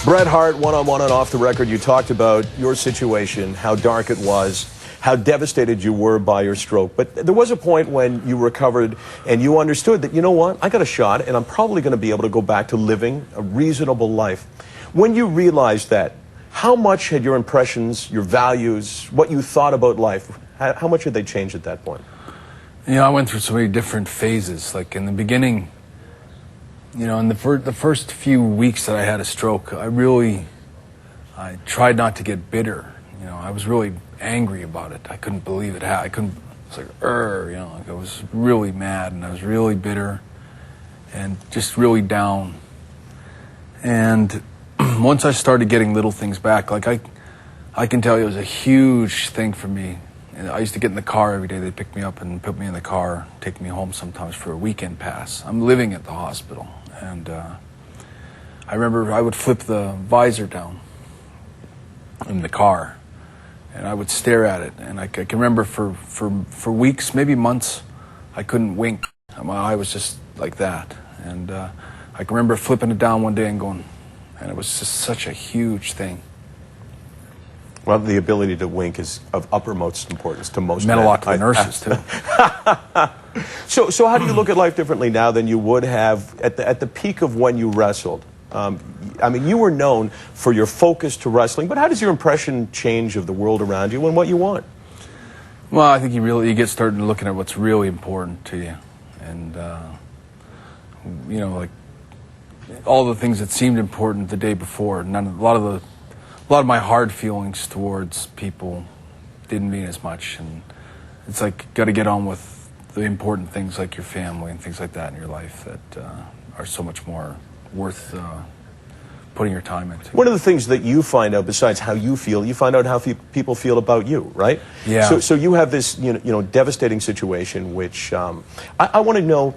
Bret Hart, one-on-one and off the record, you talked about your situation, how dark it was, how devastated you were by your stroke. But there was a point when you recovered and you understood that, you know what, I got a shot and I'm probably going to be able to go back to living a reasonable life. When you realized that, how much had your impressions, your values, what you thought about life, how much had they changed at that point? You know, I went through so many different phases. Like in the beginning, you know, in the first few weeks that I had a stroke, I tried not to get bitter. You know, I was really angry about it. I couldn't believe it. I couldn't, it's like, you know, like I was really mad and I was really bitter and just really down. And once I started getting little things back, like I can tell you it was a huge thing for me. And I used to get in the car every day. They'd pick me up and put me in the car, take me home sometimes for a weekend pass. I'm living at the hospital. And I remember I would flip the visor down in the car, and I would stare at it. And I can remember for weeks, maybe months, I couldn't wink. My eye was just like that. And I can remember flipping it down one day and going, and it was just such a huge thing. Well, the ability to wink is of uppermost importance to most men. Meant a lot to the nurses, too. So how do you look at life differently now than you would have at the peak of when you wrestled? I mean, you were known for your focus to wrestling, but how does your impression change of the world around you and what you want? Well, I think you get started looking at what's really important to you. And, you know, like all the things that seemed important the day before, a lot of my hard feelings towards people didn't mean as much, and it's like got to get on with the important things like your family and things like that in your life that are so much more worth putting your time into. One of the things that you find out, besides how you find out how people feel about you, right? Yeah. So you have this devastating situation, which I want to know.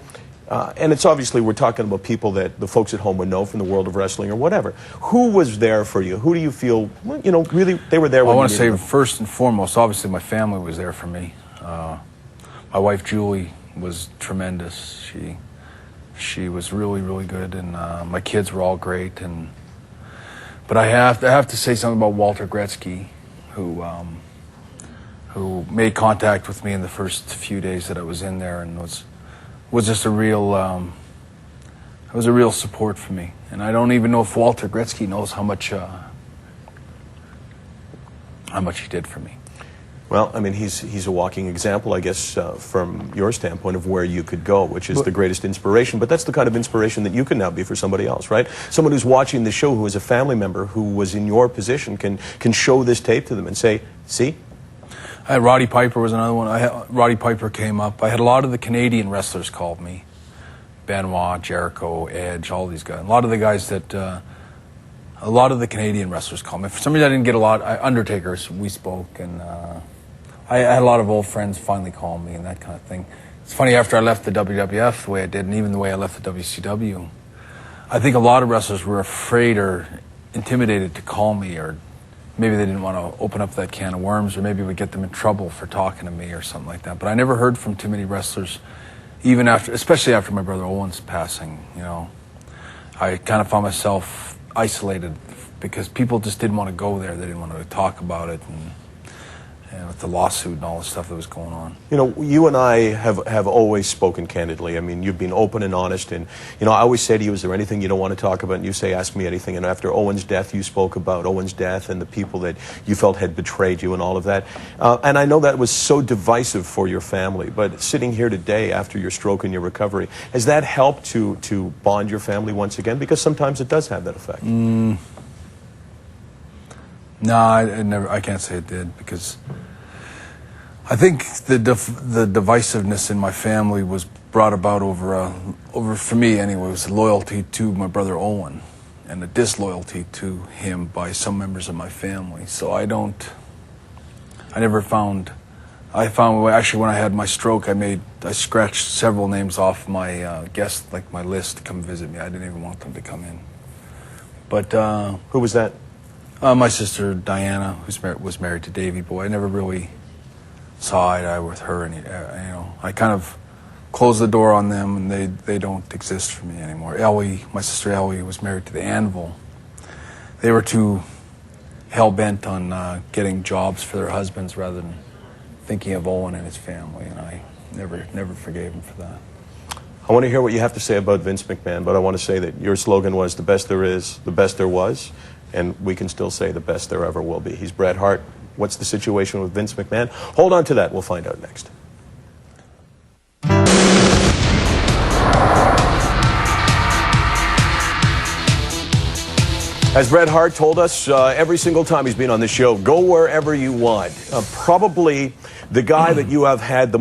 And it's obviously we're talking about people that the folks at home would know from the world of wrestling or whatever. Who was there for you? Who do you feel, really they were there? Well, I want to say first and foremost, obviously my family was there for me. My wife Julie was tremendous. She was really, really good, and my kids were all great. But I have to say something about Walter Gretzky, who made contact with me in the first few days that I was in there, and was just a real support for me. And I don't even know if Walter Gretzky knows how much he did for me. Well, I mean, he's a walking example, I guess, from your standpoint of where you could go, which is the greatest inspiration. But that's the kind of inspiration that you can now be for somebody else, right? Someone who's watching the show, who is a family member, who was in your position, can show this tape to them and say, see? Roddy Piper was another one. Roddy Piper came up. I had a lot of the Canadian wrestlers called me. Benoit, Jericho, Edge, all these guys. A lot of the Canadian wrestlers called me. For some reason I didn't get a lot. Undertakers, we spoke, and I had a lot of old friends finally call me and that kind of thing. It's funny, after I left the WWF the way I did, and even the way I left the WCW, I think a lot of wrestlers were afraid or intimidated to call me, or maybe they didn't want to open up that can of worms, or maybe it would get them in trouble for talking to me or something like that. But I never heard from too many wrestlers, even after, especially after my brother Owen's passing. You know, I kind of found myself isolated because people just didn't want to go there. They didn't want to talk about it, and with the lawsuit and all the stuff that was going on. You know, you and I have always spoken candidly. I mean, you've been open and honest, and, I always say to you, is there anything you don't want to talk about? And you say, ask me anything. And after Owen's death, you spoke about Owen's death and the people that you felt had betrayed you and all of that. And I know that was so divisive for your family, but sitting here today after your stroke and your recovery, has that helped to bond your family once again? Because sometimes it does have that effect. No, I can't say it did, because I think the divisiveness in my family was brought about over for me anyway, was loyalty to my brother Owen and a disloyalty to him by some members of my family. So I found actually when I had my stroke, I scratched several names off my guest, like my list, to come visit me. I didn't even want them to come in. But who was that? My sister Diana, who was married to Davey Boy. I never really saw eye to eye with her, and I kind of closed the door on them, and they don't exist for me anymore. Ellie, my sister Ellie, was married to the Anvil. they were too hell-bent on getting jobs for their husbands rather than thinking of Owen and his family, and I never forgave him for that. I want to hear what you have to say about Vince McMahon, but I want to say that your slogan was the best there is, the best there was, and we can still say the best there ever will be. He's Bret Hart. What's the situation with Vince McMahon? Hold on to that. We'll find out next. As Bret Hart told us every single time he's been on this show, go wherever you want. Probably the guy that you have had the